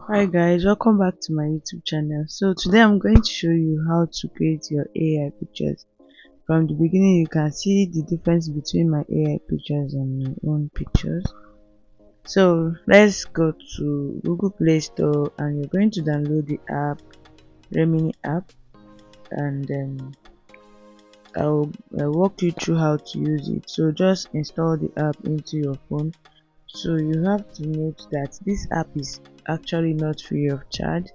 Hi guys, welcome back to my YouTube channel. So today I'm going to show you how to create your AI pictures. From the beginning you can see the difference between my AI pictures and my own pictures. So let's go to Google Play Store and you're going to download the app, Remini app, and I'll walk you through how to use it. So just install the app into your phone. So you have to note that this app is actually not free of charge.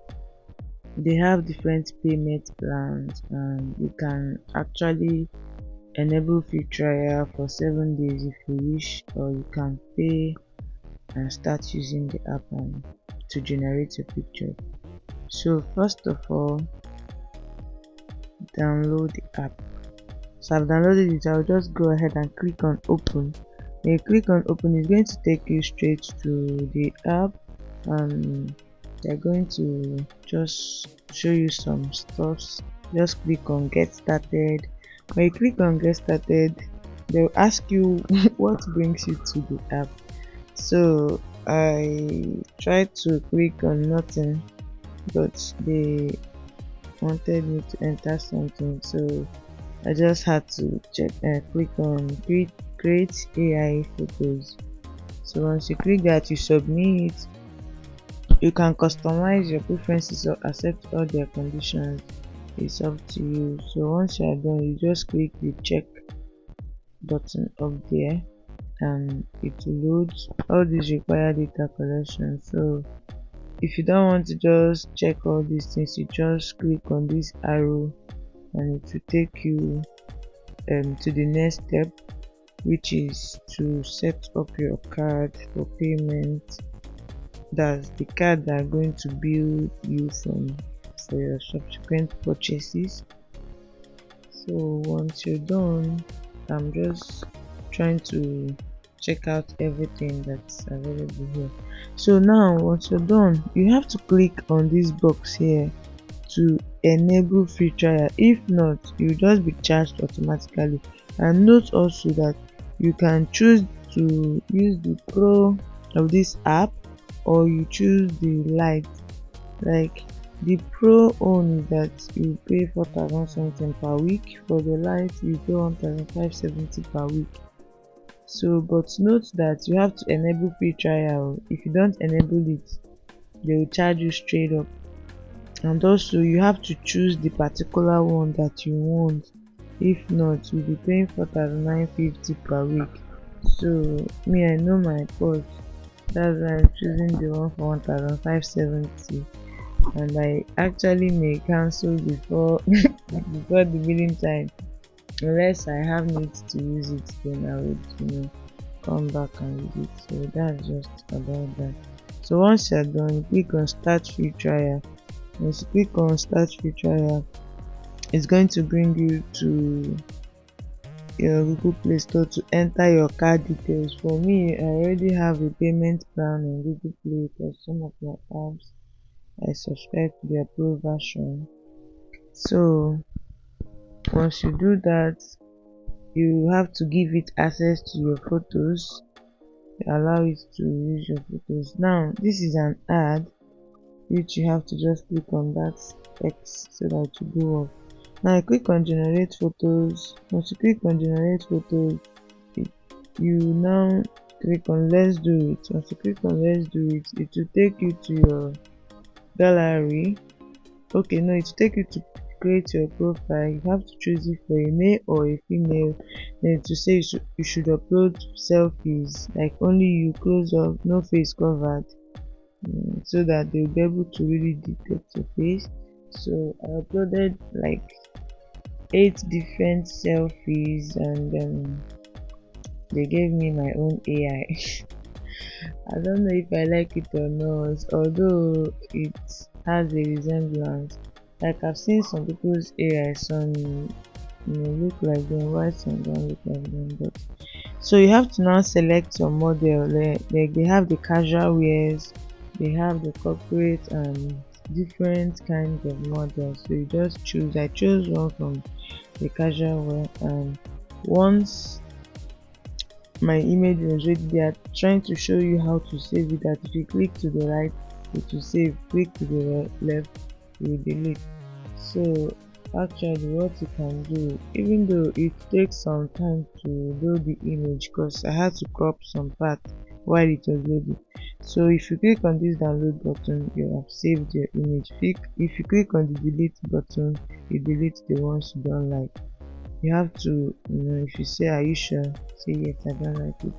They have different payment plans and you can actually enable free trial for 7 days if you wish, or you can pay and start using the app and to generate your picture. So first of all, download the app. So I've downloaded it. I'll just go ahead and click on open. When you click on open, it's going to take you straight to the app and they're going to just show you some stuff. Just click on get started. When you click on get started, they'll ask you what brings you to the app. So I tried to click on nothing, but they wanted me to enter something, so I just had to click on create AI photos. So once you click that, you submit. You can customize your preferences or accept all their conditions. It's up to you. So once you are done, you just click the check button up there and it will load. All these require data collection. So if you don't want to just check all these things, you just click on this arrow and it will take you to the next step, which is to set up your card for payment. That's the card that are going to bill you for your subsequent purchases. So once you're done, I'm just trying to check out everything that's available here. So now once you're done, you have to click on this box here to enable free trial. If not, you just be charged automatically. And note also that you can choose to use the pro of this app or you choose the light. Like the pro own is that you pay 4,000 something per week. For the light you pay 1,570 per week. So but note that you have to enable free trial. If you don't enable it, they will charge you straight up. And also you have to choose the particular one that you want. If not, you'll be paying 4,950 per week. So me, I know my cost, that's why I'm choosing the one for 1,570, and I actually may cancel before before the billing time. Unless I have needs to use it, then I would come back and use it. So that's just about that. So once you're done, you click on start free trial. Once you click on start free trial, it's going to bring you to your Google Play Store to enter your card details. For me, I already have a payment plan on Google Play because some of my apps I subscribe to their pro version. So once you do that, you have to give it access to your photos, allow it to use your photos. Now this is an ad which you have to just click on that X so that it will go off. Now I click on generate photos. Once you click on generate photos, you now click on let's do it. Once you click on let's do it, it will take you to your gallery. Okay, no, it will take you to create your profile. You have to choose it for a male or a female. Then to say you should upload selfies, like only you close up, no face covered, so that they'll be able to really detect your face. So I uploaded like 8 different selfies and they gave me my own AI. I don't know if I like it or not, although it has a resemblance. Like I've seen some people's AI, some look like them, while some don't look like them. But so you have to now select your model. Like they have the casual wears, they have the corporate and different kinds of models. So you just choose. I chose one from the casual wear, and once my image was ready, they are trying to show you how to save it. That if you click to the right, it will save. Click to the left, you will delete. So actually what you can do, even though it takes some time to load the image, because I had to crop some part while it was loading. So if you click on this download button, you have saved your image. If you click on the delete button, you delete the ones you don't like. You have to, if you say are you sure, say yes, I don't like it,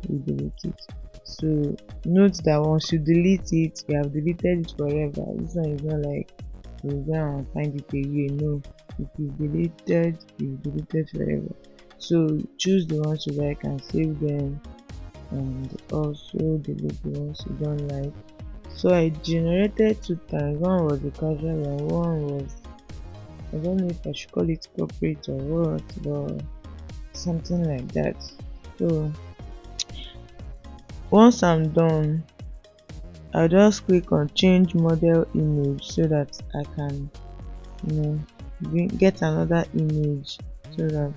you delete it. So note that once you delete it, you have deleted it forever. This one is not like you go and find it again. No, if it's deleted, it's deleted forever. So choose the ones you like and save them, and also delete the ones you don't like. So I generated two times. One was a casual and one was, I don't know if I should call it corporate or what, but something like that. So once I'm done, I'll just click on change model image so that I can, get another image so that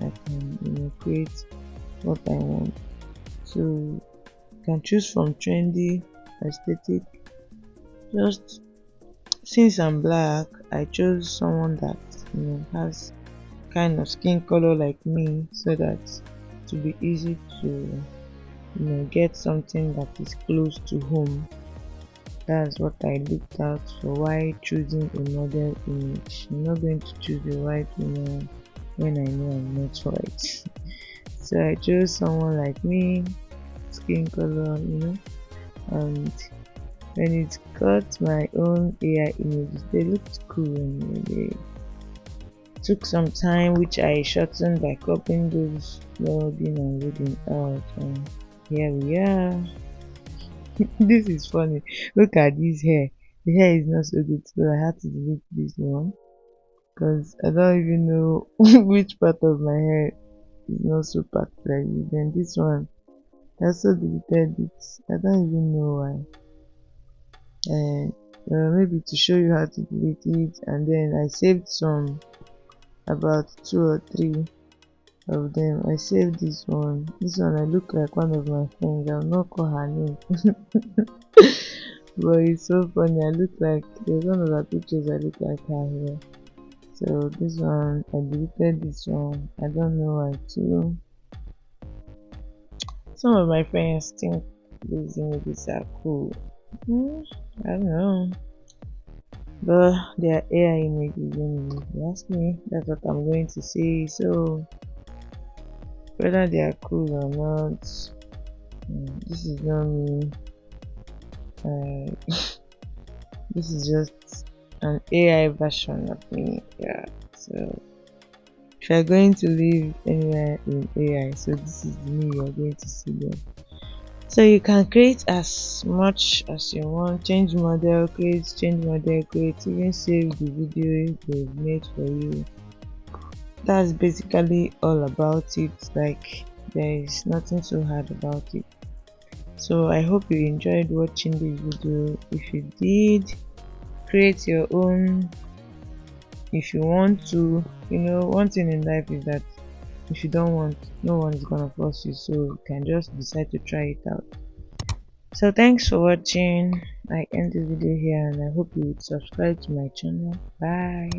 I can, create what I want. So you can choose from trendy, aesthetic. Just since I'm black, I chose someone that has kind of skin color like me, so that to be easy to get something that is close to home. That's what I looked out for while choosing a model image. I'm not going to choose the white woman when I know I'm not white. So I chose someone like me, skin color, and when it got my own AI images, they looked cool and they took some time, which I shortened by copying those loading and loading out, and here we are. This is funny. Look at this hair. The hair is not so good, so I had to delete this one because I don't even know which part of my hair is not so packed like this. Then this one, I also deleted it. I don't even know why. And maybe to show you how to delete it, and then I saved some, about two or three of them. I saved this one. This one I look like one of my friends. I'll not call her name. But it's so funny. I look like, there's one of the pictures I look like her here. So this one, I deleted this one. I don't know why too. Some of my friends think these images are cool. I don't know. But they are AI images anyway. If you ask me, that's what I'm going to say. So whether they are cool or not, this is not me. This is just an AI version of me. Yeah. So if you're going to live anywhere in AI, so this is the me you're going to see there. So you can create as much as you want, change model, create, even save the video they've made for you. That's basically all about it. Like, there is nothing so hard about it. So I hope you enjoyed watching this video. If you did, create your own if you want to. One thing in life is that if you don't want, no one is gonna force you, so you can just decide to try it out. So thanks for watching. I end this video here, and I hope you would subscribe to my channel. Bye.